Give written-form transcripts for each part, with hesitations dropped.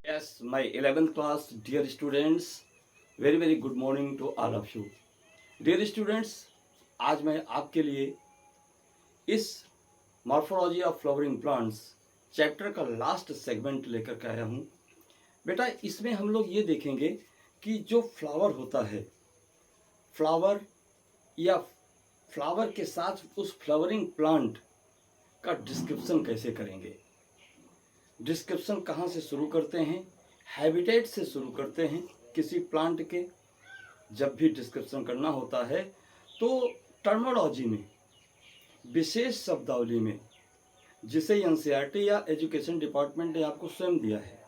Yes, my 11th class, dear students, very good morning to all of you. Dear students, आज मैं आपके लिए इस morphology of flowering plants chapter का last segment लेकर के आया हूँ। बेटा, इसमें हम लोग ये देखेंगे कि जो फ्लावर होता है, फ्लावर या फ्लावर के साथ उस फ्लावरिंग प्लांट का डिस्क्रिप्शन कैसे करेंगे। डिस्क्रिप्शन कहाँ से शुरू करते हैं? हैबिटेट से शुरू करते हैं। किसी प्लांट के जब भी डिस्क्रिप्शन करना होता है तो टर्मिनोलॉजी में, विशेष शब्दावली में, जिसे एनसीईआरटी या एजुकेशन डिपार्टमेंट ने आपको स्वयं दिया है,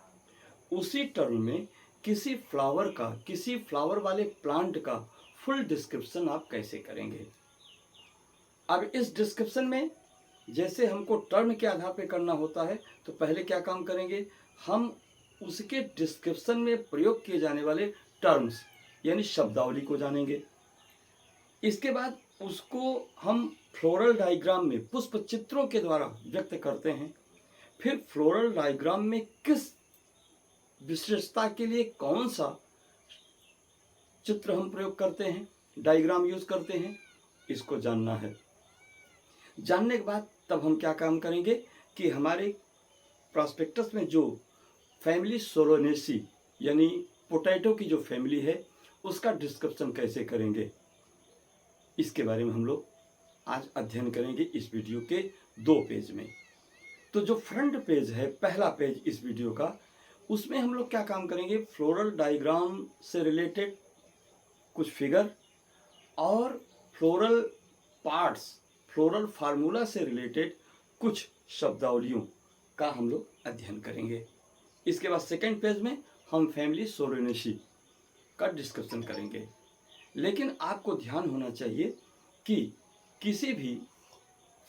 उसी टर्म में किसी फ्लावर का, किसी फ्लावर वाले प्लांट का फुल डिस्क्रिप्शन आप कैसे करेंगे। अब इस डिस्क्रिप्शन में जैसे हमको टर्म के आधार पर करना होता है, तो पहले क्या काम करेंगे, हम उसके डिस्क्रिप्शन में प्रयोग किए जाने वाले टर्म्स यानी शब्दावली को जानेंगे। इसके बाद उसको हम फ्लोरल डायग्राम में पुष्प चित्रों के द्वारा व्यक्त करते हैं। फिर फ्लोरल डायग्राम में किस विशेषता के लिए कौन सा चित्र हम प्रयोग करते हैं, डायग्राम यूज करते हैं, इसको जानना है। जानने के बाद तब हम क्या काम करेंगे कि हमारे प्रॉस्पेक्टस में जो फैमिली सोलोनेसी यानी पोटैटो की जो फैमिली है, उसका डिस्क्रिप्शन कैसे करेंगे, इसके बारे में हम लोग आज अध्ययन करेंगे इस वीडियो के 2 पेज में। तो जो फ्रंट पेज है, पहला पेज इस वीडियो का, उसमें हम लोग क्या काम करेंगे, फ्लोरल डायग्राम से रिलेटेड कुछ फिगर और फ्लोरल पार्ट्स, फ्लोरल फार्मूला से रिलेटेड कुछ शब्दावलियों का हम लोग अध्ययन करेंगे। इसके बाद सेकेंड पेज में हम फैमिली सोलोनेसी का डिस्कशन करेंगे। लेकिन आपको ध्यान होना चाहिए कि किसी भी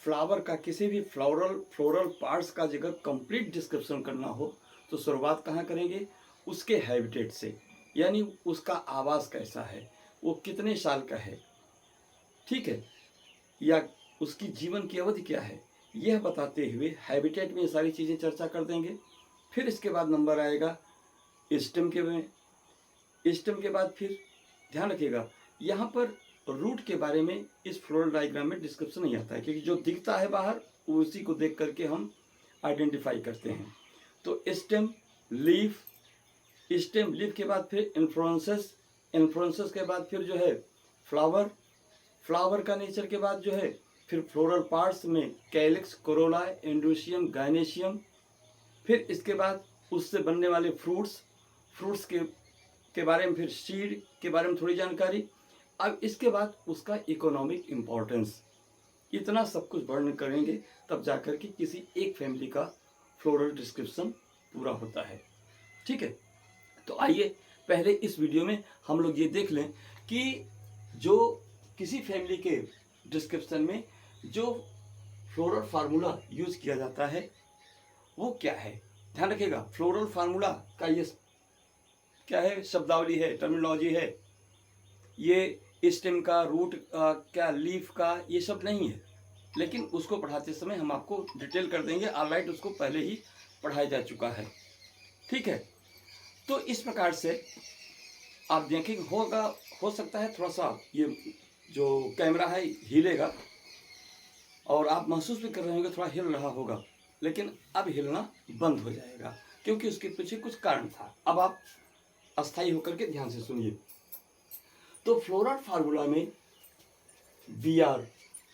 फ्लावर का, किसी भी फ्लोरल पार्ट्स का अगर कंप्लीट डिस्क्रिप्शन करना हो तो शुरुआत कहाँ करेंगे, उसके हैबिटेट से, यानी उसका आवास कैसा है, वो कितने साल का है, ठीक है, या उसकी जीवन की अवधि क्या है, यह बताते हुए हैबिटेट में ये सारी चीज़ें चर्चा कर देंगे। फिर इसके बाद नंबर आएगा स्टेम के में। स्टेम के बाद फिर ध्यान रखिएगा, यहाँ पर रूट के बारे में इस फ्लोरल डायग्राम में डिस्क्रिप्शन नहीं आता है, क्योंकि जो दिखता है बाहर उसी को देख करके हम आइडेंटिफाई करते हैं। तो स्टेम, लीफ, स्टेम, लीफ के बाद फिर इन्फ्लोरेंसेस, इन्फ्लोरेंसेस के बाद फिर जो है फ्लावर, फ्लावर का नेचर के बाद जो है फिर फ्लोरल पार्ट्स में कैलिक्स, कोरोला, एंड्रोसियम, गायनेशियम, फिर इसके बाद उससे बनने वाले फ्रूट्स, फ्रूट्स के बारे में, फिर सीड के बारे में थोड़ी जानकारी। अब इसके बाद उसका इकोनॉमिक इम्पोर्टेंस, इतना सब कुछ वर्णन करेंगे, तब जाकर के किसी एक फैमिली का फ्लोरल डिस्क्रिप्शन पूरा होता है। ठीक है, तो आइए पहले इस वीडियो में हम लोग ये देख लें कि जो किसी फैमिली के डिस्क्रिप्शन में जो फ्लोरल फार्मूला यूज किया जाता है वो क्या है। ध्यान रखिएगा, फ्लोरल फार्मूला का ये क्या है, शब्दावली है, टर्मिनोलॉजी है। ये स्टेम का, रूट क्या, लीफ का, ये सब नहीं है, लेकिन उसको पढ़ाते समय हम आपको डिटेल कर देंगे। ऑलराइट, उसको पहले ही पढ़ाया जा चुका है, ठीक है। तो इस प्रकार से आप देखेंगे, हो सकता है थोड़ा सा ये जो कैमरा है हिलेगा और आप महसूस भी कर रहे होंगे थोड़ा हिल रहा होगा, लेकिन अब हिलना बंद हो जाएगा क्योंकि उसके पीछे कुछ कारण था। अब आप अस्थायी होकर के ध्यान से सुनिए। तो फ्लोरल फार्मूला में BR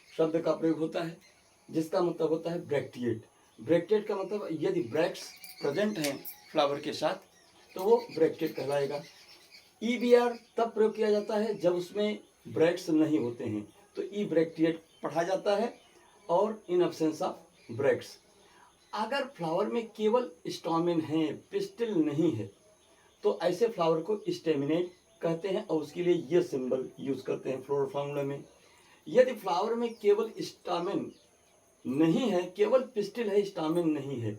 शब्द का प्रयोग होता है, जिसका मतलब होता है ब्रैक्टिएट। ब्रैक्टिएट का मतलब यदि ब्रैक्ट्स प्रेजेंट हैं फ्लावर के साथ तो वो ब्रैक्टिएट कहलाएगा। EBR तब प्रयोग किया जाता है जब उसमें ब्रैक्ट्स नहीं होते हैं, तो ई ब्रैक्टिएट पढ़ा जाता है, और इन एब्सेंस ऑफ ब्रैक्ट्स। अगर फ्लावर में केवल स्टैमेन है, पिस्टिल नहीं है, तो ऐसे फ्लावर को स्टेमिनेट कहते हैं, और उसके लिए ये सिंबल यूज करते हैं फ्लोरल फार्मूला में। यदि फ्लावर में केवल स्टैमेन नहीं है, केवल पिस्टिल है, स्टैमेन नहीं है,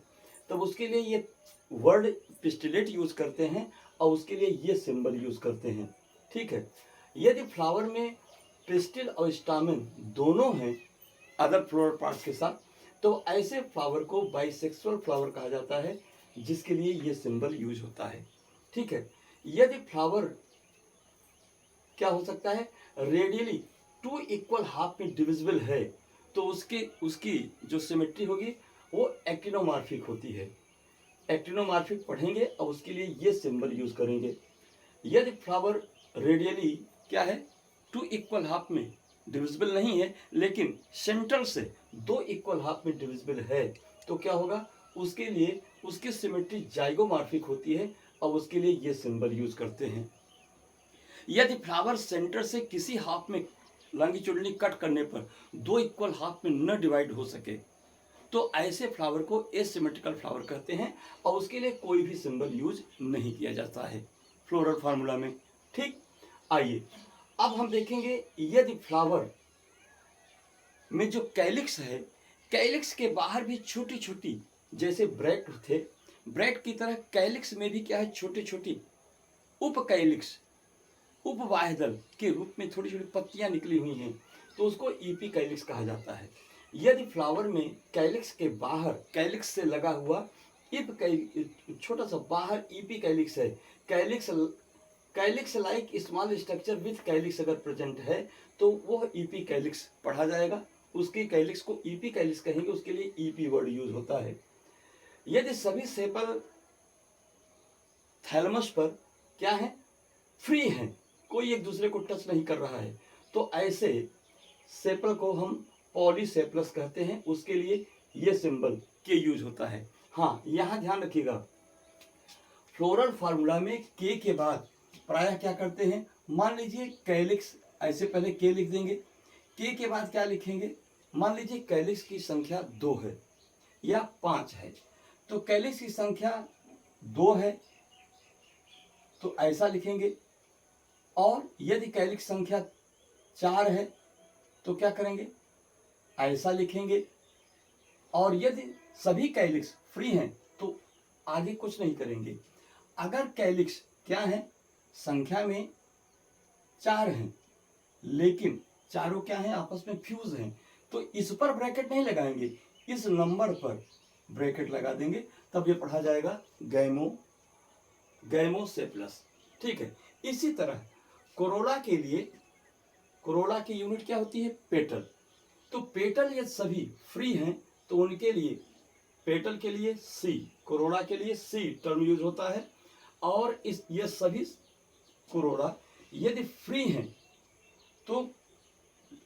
तब उसके लिए ये वर्ड पिस्टिलेट यूज करते हैं और उसके लिए ये सिंबल यूज करते हैं, ठीक है। यदि फ्लावर में पिस्टिल और स्टैमेन दोनों हैं अदर फ्लोरल पार्ट्स के साथ, तो ऐसे फ्लावर को बाइसेक्सुअल फ्लावर कहा जाता है, जिसके लिए ये सिंबल यूज होता है। ठीक है, यदि फ्लावर क्या हो सकता है, रेडियली टू इक्वल हाफ में डिविजिबल है, तो उसकी जो सिमेट्री होगी वो एक्टिनोमॉर्फिक होती है। एक्टिनोमॉर्फिक पढ़ेंगे और उसके लिए ये सिंबल यूज करेंगे। यदि फ्लावर रेडियली क्या है, टू इक्वल हाफ में डिविजिबल नहीं है, लेकिन सेंटर से दो इक्वल हाफ में डिविजिबल है, तो क्या होगा, उसके लिए उसकी सिमेट्री जाइगोमॉर्फिक होती है और उसके लिए ये सिंबल यूज करते हैं। यदि फ्लावर सेंटर से किसी हाफ में लॉन्गिट्यूडनली कट करने पर दो इक्वल हाफ में न डिवाइड हो सके, तो ऐसे फ्लावर को एसिमेट्रिकल फ्लावर कहते हैं और उसके लिए कोई भी सिंबल यूज नहीं किया जाता है फ्लोरल फार्मूला में। ठीक, आइए अब हम देखेंगे, यदि फ्लावर में जो कैलिक्स है, कैलिक्स के बाहर भी छोटी छोटी, जैसे ब्रेड थे, ब्रेड की तरह कैलिक्स में भी क्या है, छोटी छोटी उप कैलिक्स, उपवाह्यदल के रूप में छोटी छोटी पत्तियां निकली हुई हैं, तो उसको ईपी कैलिक्स कहा जाता है। यदि फ्लावर में कैलिक्स के बाहर, कैलिक्स से लगा हुआ छोटा सा बाहर ईपी कैलिक्स है, calyx like small structure with calyx अगर प्रेजेंट है, तो वह ईपी कैलिक्स पढ़ा जाएगा। उसकी कैलिक्स को ईपी कैलिक्स कहेंगे, उसके लिए ईपी वर्ड यूज होता है। यदि सभी सेपल थैलमस पर क्या है, फ्री है, कोई एक दूसरे को टच नहीं कर रहा है, तो ऐसे सेपल को हम पॉलीसेपलस कहते हैं, उसके लिए ये सिंबल के यूज होता है। हाँ, यहाँ ध्यान रखिएगा, फ्लोरल फार्मूला में के बाद प्रायः क्या करते हैं, मान लीजिए कैलिक्स, ऐसे पहले के लिख देंगे, के बाद क्या लिखेंगे, मान लीजिए कैलिक्स की संख्या 2 है या 5 है, तो कैलिक्स की संख्या 2 है तो ऐसा लिखेंगे, और यदि कैलिक्स संख्या 4 है तो क्या करेंगे, ऐसा लिखेंगे, और यदि सभी कैलिक्स फ्री हैं तो आगे कुछ नहीं करेंगे। अगर कैलिक्स क्या है, संख्या में 4 हैं, लेकिन चारों क्या हैं, आपस में फ्यूज हैं, तो इस पर ब्रैकेट नहीं लगाएंगे, इस नंबर पर ब्रैकेट लगा देंगे, तब ये पढ़ा जाएगा गैमोसेप्लस। ठीक है, इसी तरह कोरोला के लिए, कोरोला की यूनिट क्या होती है, पेटल, तो पेटल ये सभी फ्री हैं तो उनके लिए, पेटल के लिए सी, कोरोला के लिए सी टर्म यूज होता है, और ये सभी कोरोला यदि फ्री हैं तो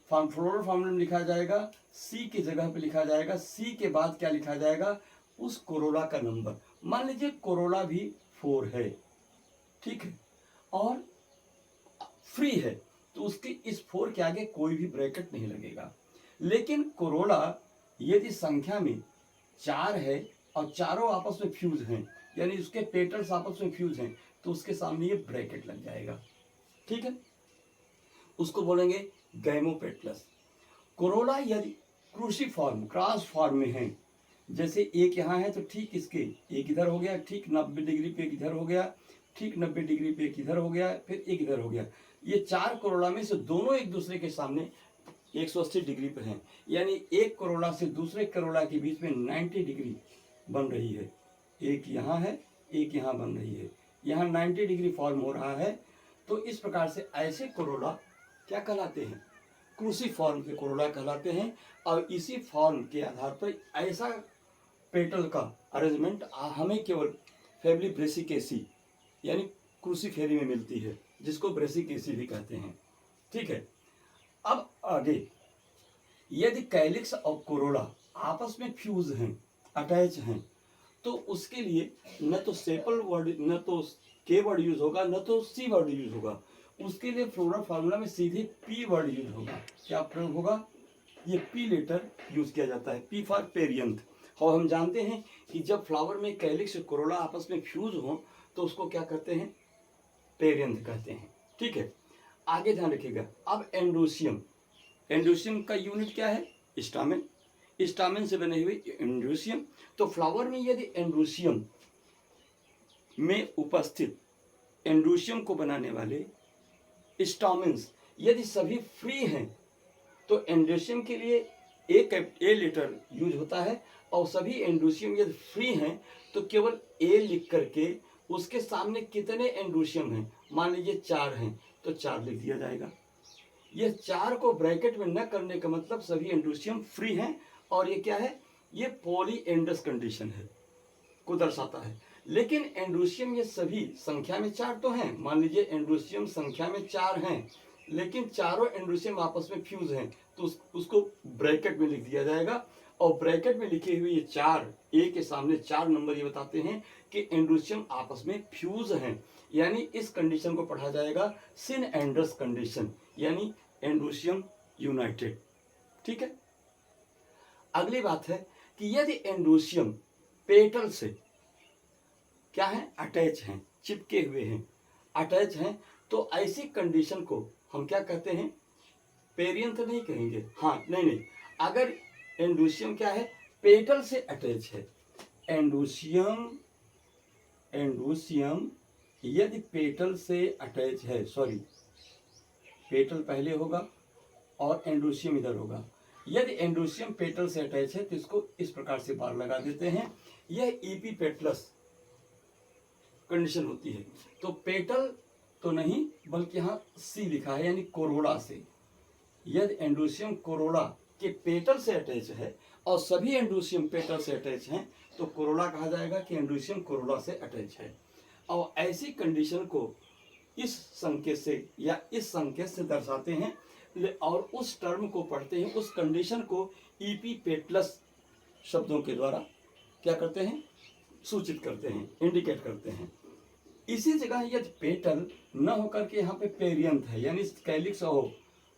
फ्लोरल फार्मूला में लिखा जाएगा, सी की जगह पे लिखा जाएगा, सी के बाद क्या लिखा जाएगा, उस कोरोला का नंबर। मान लीजिए कोरोला भी 4 है, ठीक है, और फ्री है, तो उसके इस 4 के आगे कोई भी ब्रैकेट नहीं लगेगा। लेकिन कोरोला यदि संख्या में 4 है और चारों आपस में फ्यूज हैं, यानी उसके पेटल्स आपस में फ्यूज हैं, तो उसके सामने ये ब्रैकेट लग जाएगा। ठीक है, उसको बोलेंगे गैमोपेटलस। कोरोला यदि क्रूसिफॉर्म, क्रॉस फॉर्म में है, जैसे एक यहाँ है तो ठीक इसके एक इधर हो गया, ठीक 90 डिग्री पे एक इधर हो गया, ठीक 90 डिग्री पे एक इधर हो गया, फिर एक इधर हो गया, ये 4 कोरोला में से दोनों एक दूसरे के सामने 180 डिग्री पर हैं, यानी एक कोरोला से दूसरे कोरोला के बीच में 90 डिग्री बन रही है, एक यहाँ है, एक यहाँ बन रही है, यहाँ 90 डिग्री फॉर्म हो रहा है। तो इस प्रकार से ऐसे कोरोला क्या कहलाते हैं, क्रूसिफॉर्म के कोरोला कहलाते हैं, और इसी फॉर्म के आधार पर ऐसा पेटल का अरेंजमेंट हमें केवल फैमिली ब्रेसिकेसी यानी क्रूसीफेरी में मिलती है, जिसको ब्रेसिकेसी भी कहते हैं। ठीक है, अब आगे, यदि कैलिक्स और कोरोला आपस में फ्यूज हैं, अटैच हैं, तो उसके लिए न तो सेपल वर्ड, न तो के वर्ड यूज होगा, न तो सी वर्ड यूज होगा, उसके लिए फ्लोरल फार्मूला में सीधे पी वर्ड यूज होगा। क्या प्रयोग होगा, ये पी लेटर यूज किया जाता है, पी फॉर पेरियंथ। और हम जानते हैं कि जब फ्लावर में कैलिक्स और कोरोला आपस में फ्यूज हो तो उसको क्या कहते हैं, पेरियंथ कहते हैं। ठीक है, आगे ध्यान रखिएगा। अब एंड्रोसियम, एंड्रोसियम का यूनिट क्या है, स्टामेन, स्टामेन से बने हुए एंड्रोसियम। तो फ्लावर में यदि एंड्रोसियम में उपस्थित एंड्रोसियम को बनाने वाले स्टामेन्स यदि सभी फ्री हैं, तो एंड्रोसियम के लिए ए लेटर यूज होता है, और सभी एंडोसियम यदि फ्री हैं तो केवल ए लिख करके उसके सामने कितने एंडोसियम हैं, मान लीजिए 4 हैं तो 4 लिख दिया जाएगा। ये 4 को ब्रैकेट में न करने का मतलब सभी एंडोसियम फ्री हैं, और ये क्या है, ये पॉलीएंडस कंडीशन है को दर्शाता है। लेकिन एंडोसियम ये सभी संख्या में 4 तो हैं, मान लीजिए एंडोसियम संख्या में 4 हैं, लेकिन चारों एंडोसियम आपस में फ्यूज हैं, तो उसको ब्रैकेट में लिख दिया जाएगा। और ब्रैकेट में लिखे हुए ये 4 ए के सामने 4 नंबर ये बताते हैं कि एंडोसियम आपस में फ्यूज हैं, यानी इस कंडीशन को पढ़ा जाएगा सिन एंडर्स कंडीशन, यानी एंडोसियम यूनाइटेड। ठीक है। अगली बात है कि यदि एंडोसियम पेटल से क्या है, अटैच हैं, चिपके हुए हैं, अटैच हैं, तो ऐसी कंडीशन को हम क्या कहते हैं, पेरियंथ नहीं कहेंगे, हाँ नहीं, अगर एंडोसियम क्या है, पेटल से अटैच है, एंडोसियम यदि पेटल से अटैच है, सॉरी पेटल पहले होगा और एंडोसियम इधर होगा, यदि एंडोसियम पेटल से अटैच है तो इसको इस प्रकार से बार लगा देते हैं, यह एपीपेटलस कंडीशन होती है। तो पेटल तो नहीं बल्कि यहाँ सी लिखा है, यानी कोरोला से, यदि एंडोसियम कोरोला के पेटल से अटैच है और सभी एंडोसियम पेटल से अटैच हैं तो कोरोला कहा जाएगा कि एंडोसियम कोरोला से अटैच है। और ऐसी कंडीशन को इस संकेत से या इस संकेत से दर्शाते हैं, और उस टर्म को पढ़ते हैं, उस कंडीशन को एपीपेटलस शब्दों के द्वारा क्या करते हैं, सूचित करते हैं, इंडिकेट करते हैं। इसी जगह यदि पेटल न होकर के यहाँ पे पेरियंथ है, यानी कैलिक्स और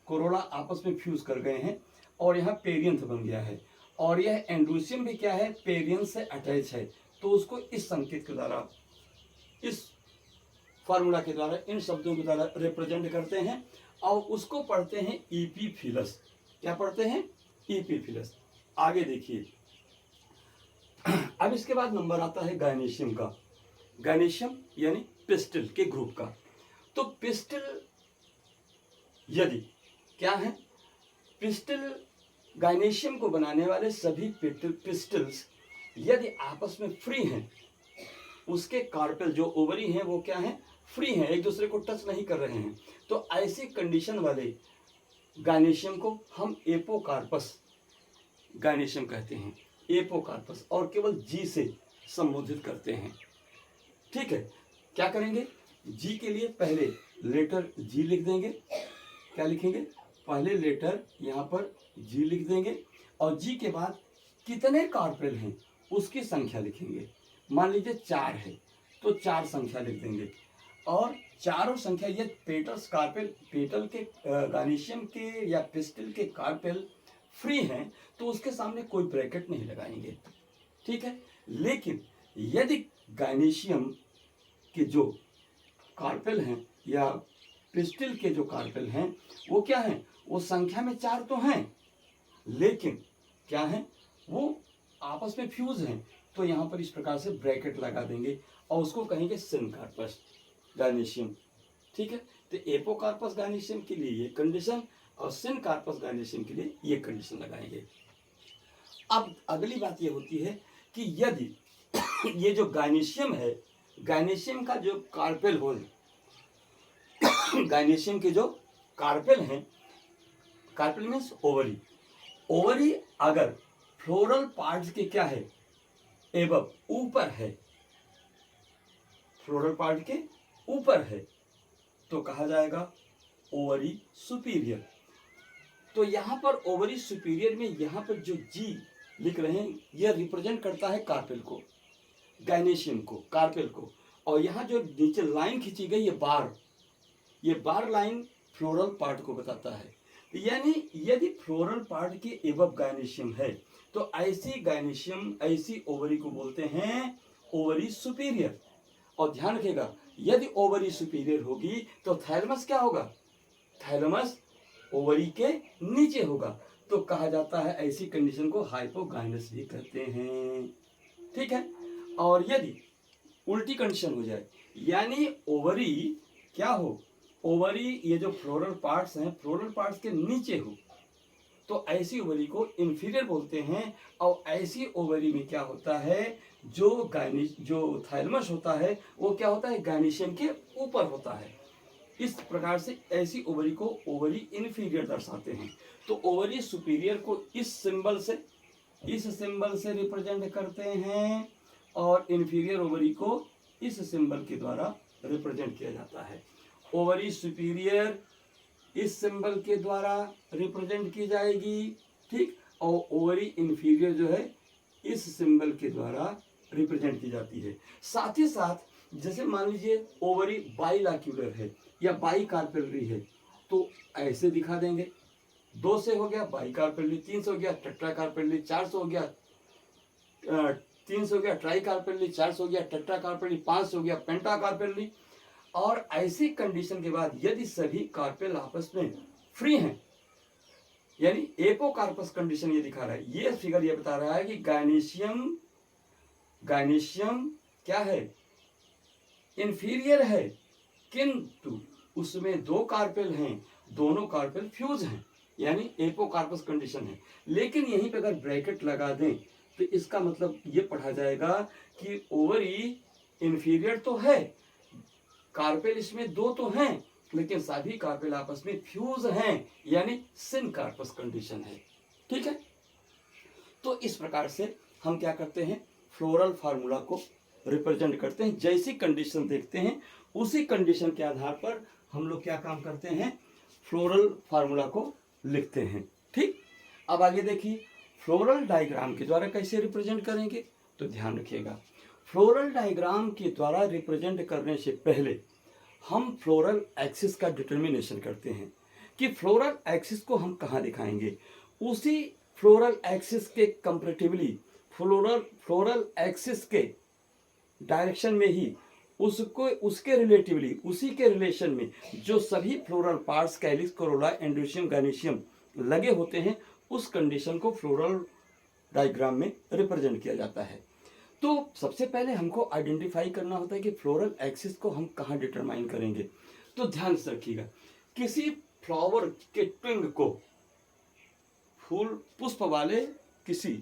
कोरोला आपस में फ्यूज कर गए हैं और यहाँ पेरियंथ बन गया है, और यह एंडोसियम भी क्या है, पेरियंथ से अटैच है, तो उसको इस संकेत के द्वारा, इस फार्मूला के द्वारा, इन शब्दों के द्वारा रिप्रेजेंट करते हैं, और उसको पढ़ते हैं एपीफिलस। क्या पढ़ते हैं, एपीफिलस। आगे देखिए, अब इसके बाद नंबर आता है गायनेशियम का, गायनेशियम यानी पिस्टल के ग्रुप का। तो पिस्टल यदि क्या है, पिस्टल गायनेशियम को बनाने वाले सभी पिस्टल्स यदि आपस में फ्री हैं, उसके कार्पेल जो ओवरी हैं वो क्या है, फ्री हैं, एक दूसरे को टच नहीं कर रहे हैं, तो ऐसी कंडीशन वाले गायनेशियम को हम एपोकार्पस गायनेशियम कहते हैं, एपोकार्पस, और केवल जी से संबोधित करते हैं। ठीक है। क्या करेंगे, जी के लिए पहले लेटर जी लिख देंगे, क्या लिखेंगे, पहले लेटर यहाँ पर जी लिख देंगे, और जी के बाद कितने कार्पेल हैं उसकी संख्या लिखेंगे, मान लीजिए 4 है तो 4 संख्या लिख देंगे, और चारों संख्या ये पेटल्स कार्पेल, पेटल के गायनेशियम के या पिस्टल के कार्पेल फ्री हैं तो उसके सामने कोई ब्रैकेट नहीं लगाएंगे। ठीक है। लेकिन यदि गायनेशियम के जो कार्पेल हैं या पिस्टल के जो कार्पेल हैं वो क्या हैं, वो संख्या में 4 तो हैं, लेकिन क्या है, वो आपस में फ्यूज हैं, तो यहाँ पर इस प्रकार से ब्रैकेट लगा देंगे और उसको कहेंगे सिनकार्पस गायनेशियम। ठीक है। तो एपोकार्पस गायनेशियम के लिए ये कंडीशन और सिनकार्पस गायनेशियम के लिए ये कंडीशन लगाएंगे। अब अगली बात ये होती है कि यदि ये जो गायनेशियम है, गायनेशियम का जो कार्पेल होल, गायनेशियम के जो कार्पेल हैं, कार्पेल मीन्स ओवरी, ओवरी अगर फ्लोरल पार्ट्स के क्या है, एबव, ऊपर है, फ्लोरल पार्ट के ऊपर है, तो कहा जाएगा ओवरी सुपीरियर। तो यहाँ पर ओवरी सुपीरियर में यहाँ पर जो जी लिख रहे हैं यह रिप्रेजेंट करता है कार्पेल को, गायनेशियम को, कार्पेल को, और यहाँ जो नीचे लाइन खींची गई ये बार लाइन फ्लोरल पार्ट को बताता है। यानी यदि फ्लोरल पार्ट के एबव गायनेशियम है तो ऐसी गायनेशियम, ऐसी ओवरी को बोलते हैं ओवरी सुपीरियर। और ध्यान रखिएगा, यदि ओवरी सुपीरियर होगी तो थैलेमस क्या होगा, थैलेमस ओवरी के नीचे होगा, तो कहा जाता है ऐसी कंडीशन को हाइपोगाइनस भी कहते हैं। ठीक है। और यदि उल्टी कंडीशन हो जाए, यानी ओवरी क्या हो, ओवरी ये जो फ्लोरल पार्ट्स हैं, फ्लोरल पार्ट्स के नीचे हो, तो ऐसी ओवरी को इंफीरियर बोलते हैं। और ऐसी ओवरी में क्या होता है, जो थाइलमस होता है वो क्या होता है, गायनीशियम के ऊपर होता है। इस प्रकार से ऐसी ओवरी को ओवरी इंफीरियर दर्शाते हैं। तो ओवरी सुपीरियर को इस सिंबल से रिप्रेजेंट करते हैं और इंफीरियर ओवरी को इस सिंबल के द्वारा रिप्रेजेंट किया जाता है। ओवरी सुपीरियर इस सिंबल के द्वारा रिप्रेजेंट की जाएगी, ठीक, और ओवरी इंफीरियर जो है इस सिंबल के द्वारा रिप्रेजेंट की जाती है। साथ ही साथ जैसे मान लीजिए ओवरी बाइलैक्यूलर है या बाई कार्पेलरी है तो ऐसे दिखा देंगे। 2 से हो गया बाई कार्पेलरी, 3 से हो गया टेट्रा कार्पेलरी, 4 से हो गया 3 से हो गया ट्राई कार्पेलरी, 4 से हो गया टेट्रा कार्पेलरी, 5 से हो गया पेंटा कार्पेलरी। और ऐसी कंडीशन के बाद यदि सभी कार्पेल आपस में फ्री हैं, यानी एपोकार्पस कंडीशन ये दिखा रहा है, ये फिगर ये बता रहा है कि गायनीशियम क्या है, इंफीरियर है, किंतु उसमें 2 कार्पेल हैं, दोनों कार्पेल फ्यूज हैं, यानी एपोकार्पस कंडीशन है। लेकिन यहीं पे अगर ब्रैकेट लगा दें तो इसका मतलब ये पढ़ा जाएगा कि ओवरी इंफीरियर तो है, कार्पेल इसमें 2 तो हैं, लेकिन सभी कार्पेल आपस में फ्यूज हैं, यानी सिनकार्पस कंडीशन है। ठीक है, तो इस प्रकार से हम क्या करते हैं, फ्लोरल फार्मूला को रिप्रेजेंट करते हैं। जैसी कंडीशन देखते हैं उसी कंडीशन के आधार पर हम लोग क्या काम करते हैं, फ्लोरल फार्मूला को लिखते हैं। ठीक, अब आगे देखिए फ्लोरल डायग्राम के द्वारा कैसे रिप्रेजेंट करेंगे, तो ध्यान रखिएगा फ्लोरल डायग्राम के द्वारा रिप्रेजेंट करने से पहले हम फ्लोरल एक्सिस का डिटर्मिनेशन करते हैं कि फ्लोरल एक्सिस को हम कहाँ दिखाएंगे। उसी फ्लोरल एक्सिस के कंपैरेटिवली फ्लोरल एक्सिस के डायरेक्शन में ही उसके रिलेटिवली उसी के रिलेशन में जो सभी floral parts calyx, corolla, androecium, gynoecium लगे होते हैं उस कंडीशन को फ्लोरल डायग्राम में रिप्रेजेंट किया जाता है। तो सबसे पहले हमको आइडेंटिफाई करना होता है कि फ्लोरल एक्सिस को हम कहाँ डिटरमाइन करेंगे। तो ध्यान से रखिएगा, किसी फ्लावर के ट्विंग को, फूल पुष्प वाले किसी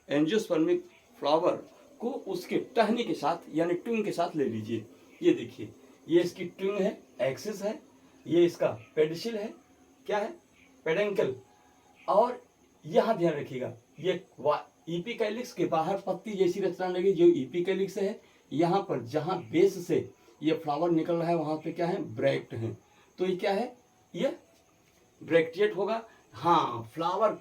एंजियोस्पर्मिक फ्लावर को उसके टहनी के साथ यानी ट्विंग के साथ ले लीजिए। ये देखिए, ये इसकी ट्विंग है, एक्सिस है, ये इसका पेडिसिल है, क्या है, पेडेंकल। और यहाँ ध्यान रखिएगा ये इपिकैलिक्स के बाहर पत्ती जैसी रचना लगी जो इपिकैलिक्स है। यहाँ पर जहाँ बेस से ये फ्लावर निकल रहा है वहाँ पे क्या है, ब्रैक्ट है, तो ये क्या है, ये ब्रैक्टिएट होगा। हाँ, फ्लावर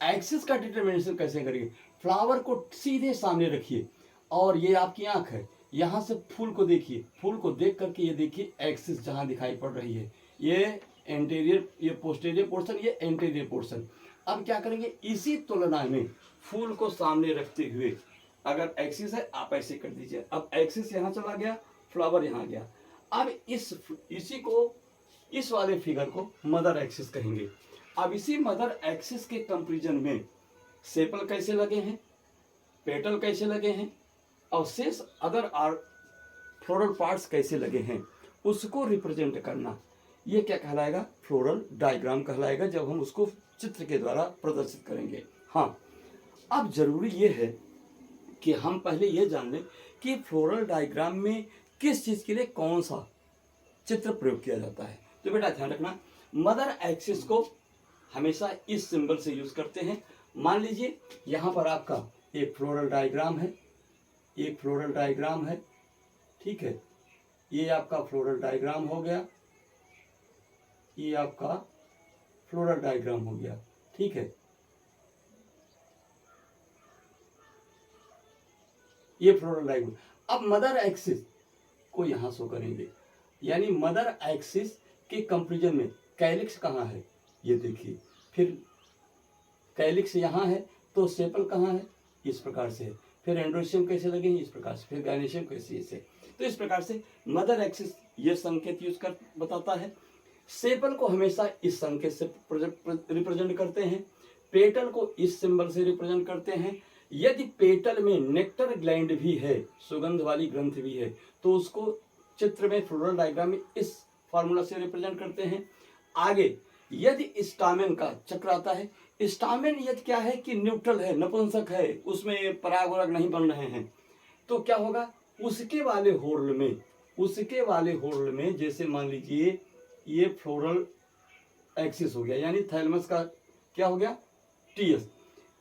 एक्सिस का डिटरमिनेशन कैसे करिए, फ्लावर को सीधे सामने रखिए और ये आपकी आंख है, यहाँ से फूल को देखिए, फूल को देख करके ये देखिए एक्सिस जहाँ दिखाई पड़ रही है, ये एंटीरियर, ये पोस्टीरियर पोर्शन, ये एंटीरियर पोर्शन। अब क्या करेंगे, इसी तुलना में फूल को सामने रखते हुए अगर एक्सिस है आप ऐसे कर दीजिए। अब एक्सिस यहाँ चला गया, फ्लावर यहाँ गया। अब इस वाले फिगर को मदर एक्सिस कहेंगे। अब इसी मदर एक्सिस के कंपैरिजन में सेपल कैसे लगे हैं, पेटल कैसे लगे हैं और शेष अदर फ्लोरल पार्ट्स कैसे लगे हैं, उसको रिप्रेजेंट करना, ये क्या कहलाएगा, फ्लोरल डायग्राम कहलाएगा, जब हम उसको चित्र के द्वारा प्रदर्शित करेंगे। हाँ, अब जरूरी ये है कि हम पहले ये जान लें कि फ्लोरल डायग्राम में किस चीज़ के लिए कौन सा चित्र प्रयोग किया जाता है। तो बेटा ध्यान रखना, मदर एक्सिस को हमेशा इस सिंबल से यूज करते हैं। मान लीजिए यहाँ पर आपका एक फ्लोरल डायग्राम है, एक फ्लोरल डायग्राम है, ठीक है, ये आपका फ्लोरल डायग्राम हो गया, ये आपका फ्लोरल डायग्राम हो गया, ठीक है, ये फ्लोरल डायग्राम। अब मदर एक्सिस को यहां शो करेंगे, यानी मदर एक्सिस के कंपैरिजन में कैलिक्स कहाँ है, ये देखिए, फिर कैलिक्स यहाँ है तो सेपल कहाँ है, इस प्रकार से है, फिर एंड्रोशियम कैसे लगे इस प्रकार से, फिर गायनीशियम कैसे ऐसे। तो इस प्रकार से मदर एक्सिस ये संकेत यूज कर बताता है। सेपल को हमेशा इस संकेत से रिप्रेजेंट करते हैं, पेटल को इस सिंबल से रिप्रेजेंट करते हैं। यदि पेटल में नेक्टर ग्लैंड भी है, सुगंध वाली ग्रंथ भी है, तो उसको चित्र में फ्लोरल डायग्राम में इस फार्मूला से रिप्रेजेंट करते हैं। आगे यदि स्टामेन का चक्र आता है, स्टामेन यदि क्या है कि न्यूट्रल है, नपुंसक है, उसमें पराग वराग नहीं बन रहे हैं, तो क्या होगा, उसके वाले होर्ल में जैसे मान लीजिए ये फ्लोरल एक्सिस हो गया, यानी थैलमस का क्या हो गया, टीएस।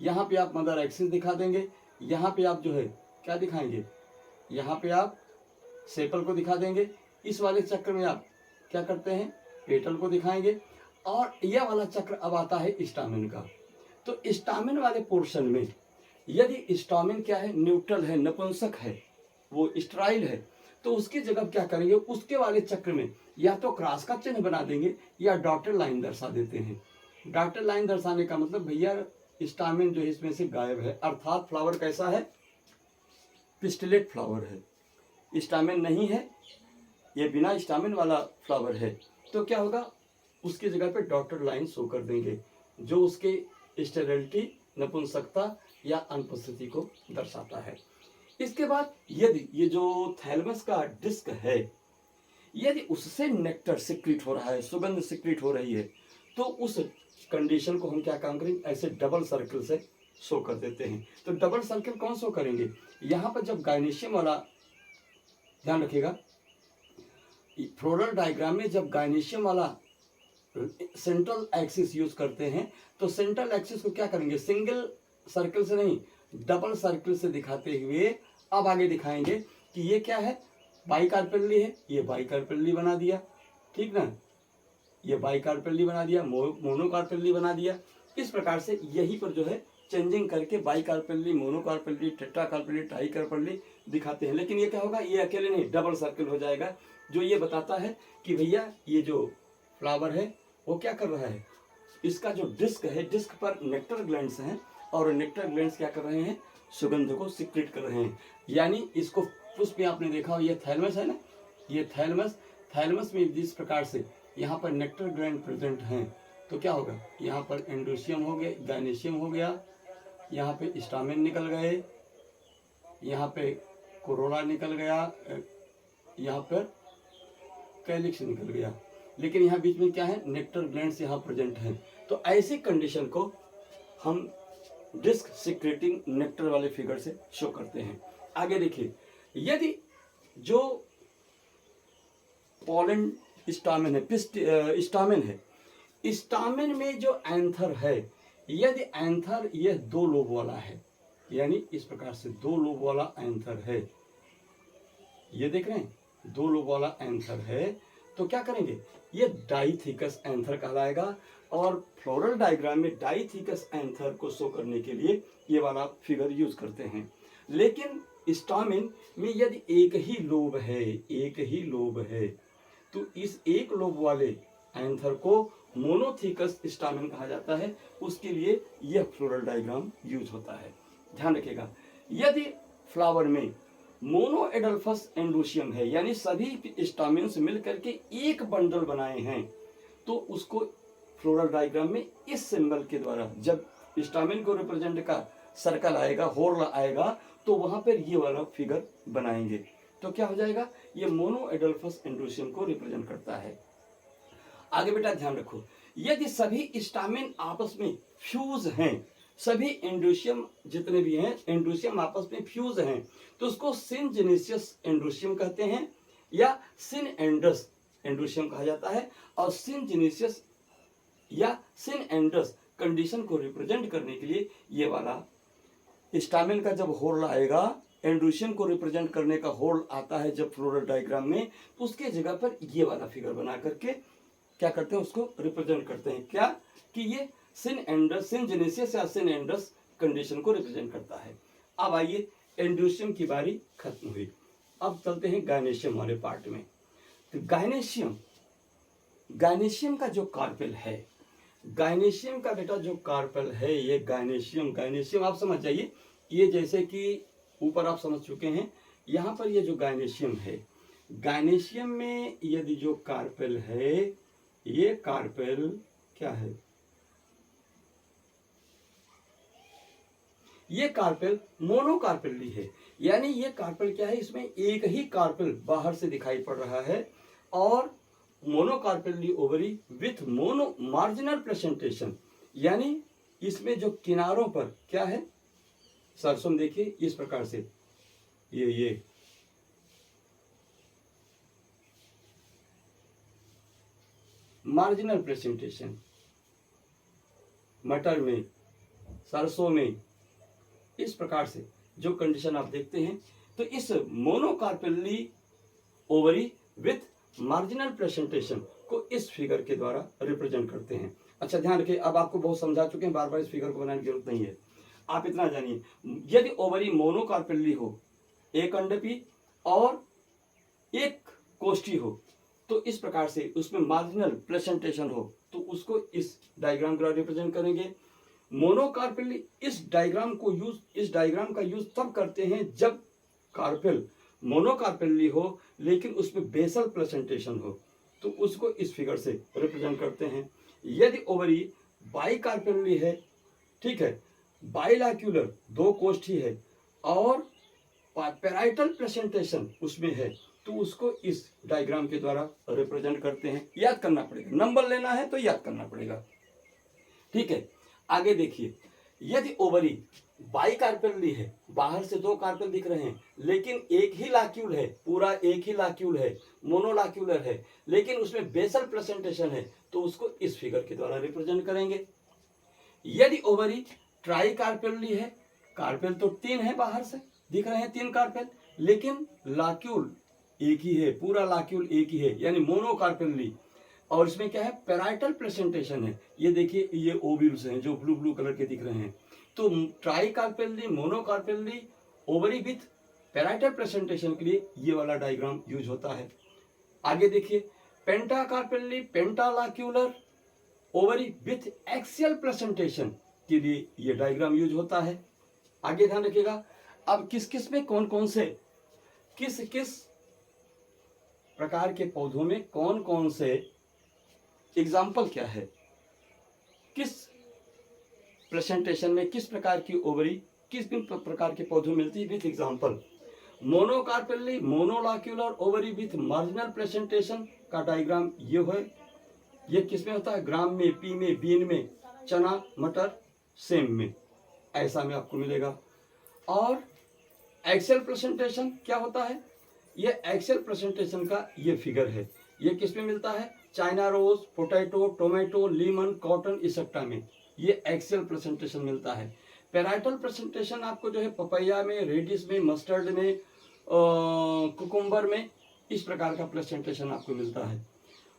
यहाँ पे आप मदर एक्सिस दिखा देंगे, यहाँ पे आप जो है क्या दिखाएंगे, यहाँ पे आप सेपल को दिखा देंगे। इस वाले चक्र में आप क्या करते हैं, पेटल को दिखाएंगे। और यह वाला चक्र अब आता है स्टामेन का। तो स्टामेन वाले पोर्शन में यदि स्टामेन क्या है, न्यूट्रल है, नपुंसक है, वो स्टराइल है, तो उसकी जगह क्या करेंगे, उसके वाले चक्र में या तो क्रॉस का चिन्ह बना देंगे या डॉटेड लाइन दर्शा देते हैं। डॉटेड लाइन दर्शाने का मतलब भैया स्टामेन जो है इसमें से गायब है, अर्थात फ्लावर कैसा है, पिस्टिलेट फ्लावर है, स्टामेन नहीं है, ये बिना स्टामेन वाला फ्लावर है। तो क्या होगा, उसकी जगह पे डॉटेड लाइन शो कर देंगे जो उसके स्टेरिलिटी, नपुंसकता या अनुपस्थिति को दर्शाता है। इसके बाद यदि ये जो थैलमस का डिस्क है, यदि उससे नेक्टर सिक्रीट हो रहा है, सुगंध सिक्रीट हो रही है, तो उस कंडीशन को हम क्या काम करेंगे, ऐसे डबल सर्कल से शो कर देते हैं। तो डबल सर्कल कौन शो करेंगे, यहाँ पर जब गायनेशियम वाला, ध्यान रखिएगा, फ्लोरल डायग्राम में जब गायनेशियम वाला सेंट्रल एक्सिस यूज करते हैं, तो सेंट्रल एक्सिस को क्या करेंगे, सिंगल सर्कल से नहीं डबल सर्कल से दिखाते हुए अब आगे दिखाएंगे कि ये क्या है, बाइकार्पेली है, ये बाइकार्पेली बना दिया, ठीक ना, ये बाइकार्पेली बना दिया, मोनोकार्पेली बना दिया। इस प्रकार से यहीं पर जो है चेंजिंग करके बाइकार्पेली, मोनोकार्पेली, टेट्राकार्पेली, ट्राइकार्पेली दिखाते हैं। लेकिन ये क्या होगा, ये अकेले नहीं, डबल सर्कल हो जाएगा, जो ये बताता है कि भैया ये जो फ्लावर है वो क्या कर रहा है, इसका जो डिस्क है, डिस्क पर नेक्टर ग्लैंड्स हैं और नेक्टर ग्लैंड्स क्या कर रहे हैं, सुगंध को सिक्रेट कर रहे हैं। यानी इसको पुष्प में आपने देखा हो, ये थैलमस है ना, ये थैलमस में जिस प्रकार से यहाँ पर नेक्टर ग्लैंड प्रेजेंट हैं, तो क्या होगा, यहाँ पर एंडोसियम हो गया, गायनेशियम हो गया, यहाँ पे स्टामेन निकल गए, यहाँ पे कोरोला निकल गया, यहाँ पर कैलिक्स निकल गया, लेकिन यहाँ बीच में क्या है, नेक्टर ग्लैंड्स यहाँ प्रेजेंट हैं। तो ऐसी कंडीशन को हम डिस्क सिक्रेटिंग नेक्टर वाले फिगर से शो करते हैं। आगे देखिए, यदि जो पोलन स्टामेन है, स्टामेन में जो एंथर है, यदि एंथर यह 2 लोब वाला है, यानी इस प्रकार से 2 लोब वाला एंथर है, ये देख रहे हैं 2 लोब वाला एंथर है, तो क्या करेंगे, ये डाइथिकस एंथर कहलाएगा। और फ्लोरल डायग्राम में डाइथिकस एंथर को शो करने के लिए ये वाला फिगर यूज करते हैं। लेकिन स्टामेन में यदि एक ही लोब है, तो इस एक लोब वाले एंथर को मोनोथिकस स्टामेन कहा जाता है, उसके लिए यह फ्लोरल डायग्राम यूज होता है। ध्यान रखिएगा, यदि फ्लावर में मोनोएडल्फस एंडोसियम है, यानी सभी स्टामेन्स मिलकर के एक बंडल बनाए हैं, तो उसको फ्लोरल डायग्राम में इस सिंबल के द्वारा, जब स्टामेन को रिप्रेजेंट का सर्कल आएगा, होर्ल आएगा, तो वहां पर ये वाला फिगर बनाएंगे, तो क्या हो जाएगा, ये मोनोएडल्फस एंडोसियम को रिप्रेजेंट करता है। आगे बेटा ध्यान रखो, यदि सभी स्टामेन आपस में फ्यूज हैं, सभी एंडोसियम जितने भी हैं, एंडोसियम आपस में फ्यूज हैं, तो उसको सिनजेनेसियस एंडोसियम कहते हैं या सिनएंडस एंडोसियम कहा जाता है। और सिनजेनेसियस या सिनएंडस कंडीशन को रिप्रेजेंट करने के लिए ये वाला स्टामेन का जब होर्ल आएगा, एंडोसियम को रिप्रेजेंट करने का होर्ल आता है जब फ्लोरल डायग्राम में, तो उसके जगह पर ये वाला फिगर बना करके क्या करते हैं, उसको रिप्रेजेंट करते हैं, क्या कि ये सिनएंडस, सिनजेनेसियस या सिनएंडस कंडीशन को रिप्रेजेंट करता है। अब आइए, एंडोसियम की बारी खत्म हुई, अब चलते हैं गायनेशियम वाले पार्ट में। तो गायनेशियम का जो कार्पेल है, गायनेशियम का बेटा जो कार्पेल है, ये गायनेशियम आप समझ जाइए, ये जैसे कि ऊपर आप समझ चुके हैं, यहाँ पर ये जो गायनेशियम है, गायनेशियम में यदि जो कार्पेल है, ये कार्पेल क्या है, ये कार्पेल मोनोकार्पेली है, यानी ये कार्पेल क्या है, इसमें एक ही कार्पेल बाहर से दिखाई पड़ रहा है, और monocarpellary ovary with mono marginal presentation, यानी इसमें जो किनारों पर क्या है, सरसों में देखिए इस प्रकार से ये मार्जिनल प्रेजेंटेशन, मटर में, सरसों में, इस प्रकार से जो कंडीशन आप देखते हैं, तो इस मोनोकार्पेली ओवरी विथ मार्जिनल प्रेजेंटेशन को इस फिगर के द्वारा रिप्रेजेंट करते हैं। अच्छा ध्यान रखिए, अब आपको बहुत समझा चुके हैं, बार बार इस फिगर को बनाने की जरूरत नहीं है। आप इतना जानिए, यदि ओवरी मोनोकार्पेली हो, एक अंडपी और एक कोष्ठी हो, तो इस प्रकार से उसमें मार्जिनल प्रेजेंटेशन हो, तो उसको इस डायग्राम द्वारा रिप्रेजेंट करेंगे। मोनोकार्पेली इस डायग्राम का यूज तब करते हैं जब कार्पेल मोनोकार्पेली हो लेकिन उसमें बेसल प्रेजेंटेशन हो, तो उसको इस फिगर से रिप्रेजेंट करते हैं। यदि ओवरी बाइकार्पेली है, ठीक है, बाइलैक्यूलर, दो कोष्ठी है और पैराइटल प्रेजेंटेशन उसमें है, तो उसको इस डायग्राम के द्वारा रिप्रेजेंट करते हैं। याद करना पड़ेगा, नंबर लेना है तो याद करना पड़ेगा, ठीक है। आगे देखिए, यदि ओवरी बाइकार्पेली है, बाहर से दो कार्पेल दिख रहे हैं लेकिन एक ही लाक्यूल है, पूरा एक ही लाक्यूल है, मोनोलाक्यूलर है, लेकिन उसमें बेसल प्रेजेंटेशन है, तो उसको इस फिगर के द्वारा रिप्रेजेंट करेंगे। यदि ओवरी ट्राइकार्पेली है, कार्पेल तो तीन है, बाहर से दिख रहे हैं तीन कार्पेल, लेकिन लाक्यूल एक ही है, पूरा लाक्यूल एक ही है, यानी मोनोकार्पेली, और इसमें क्या है, पैराइटल प्रेजेंटेशन है। ये देखिए, ये ओव्यूल्स हैं जो ब्लू ब्लू कलर के दिख रहे हैं। तो ट्राइकार्पेली, मोनोकार्पेली, ओवरी विथ पैराइटल प्रेजेंटेशन के लिए ये वाला डायग्राम यूज होता है। आगे देखिए, पेंटाकार्पेली, पेंटालाक्यूलर, ओवरी विथ एक्सियल प्रेजेंटेशन के लिए ये डायग्राम यूज होता है। आगे ध्यान रखिएगा, अब किस किस में कौन कौन से, किस किस प्रकार के पौधों में कौन कौन से एग्जाम्पल क्या है, किस प्रेजेंटेशन में किस प्रकार की ओवरी किस प्रकार के पौधों मिलती है with example. Monocarpellary, monolocular ovary with marginal presentation का डायग्राम ये है। ये किस में होता है, ग्राम में, पी में, बीन में, चना, मटर, सेम में, ऐसा में आपको मिलेगा। और एक्सेल प्रेजेंटेशन क्या होता है, ये एक्सेल प्रेजेंटेशन का ये फिगर है। ये किस में मिलता है, China rose, potato, tomato, lemon, cotton, इसेक्टा में ये एक्सेल प्रेजेंटेशन मिलता है। पैराइटल प्रेजेंटेशन आपको जो है पपैया में, रेडिस में, मस्टर्ड में, कुकुम्बर में, इस प्रकार का प्रेजेंटेशन आपको मिलता है।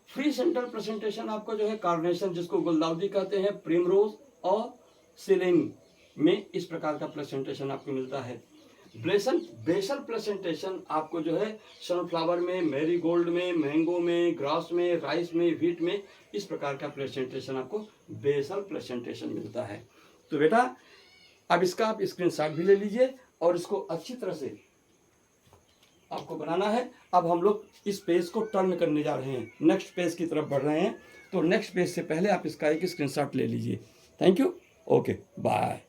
फ्री सेंटर प्रेजेंटेशन आपको जो है कार्नेशन, जिसको गुलदाउदी कहते हैं, प्रिमरोज और सिलेन में इस प्रकार का प्रेजेंटेशन आपको मिलता है। बेसल प्रेजेंटेशन आपको जो है सनफ्लावर में, मैरीगोल्ड में, मैंगो में, ग्रास में, राइस में, व्हीट में, इस प्रकार का प्रेजेंटेशन आपको बेसल प्रेजेंटेशन मिलता है। तो बेटा अब इसका आप स्क्रीनशॉट भी ले लीजिए और इसको अच्छी तरह से आपको बनाना है। अब हम लोग इस पेज को टर्न करने जा रहे हैं, नेक्स्ट पेज की तरफ बढ़ रहे हैं, तो नेक्स्ट पेज से पहले आप इसका एक स्क्रीनशॉट ले लीजिए। Thank you, okay, bye.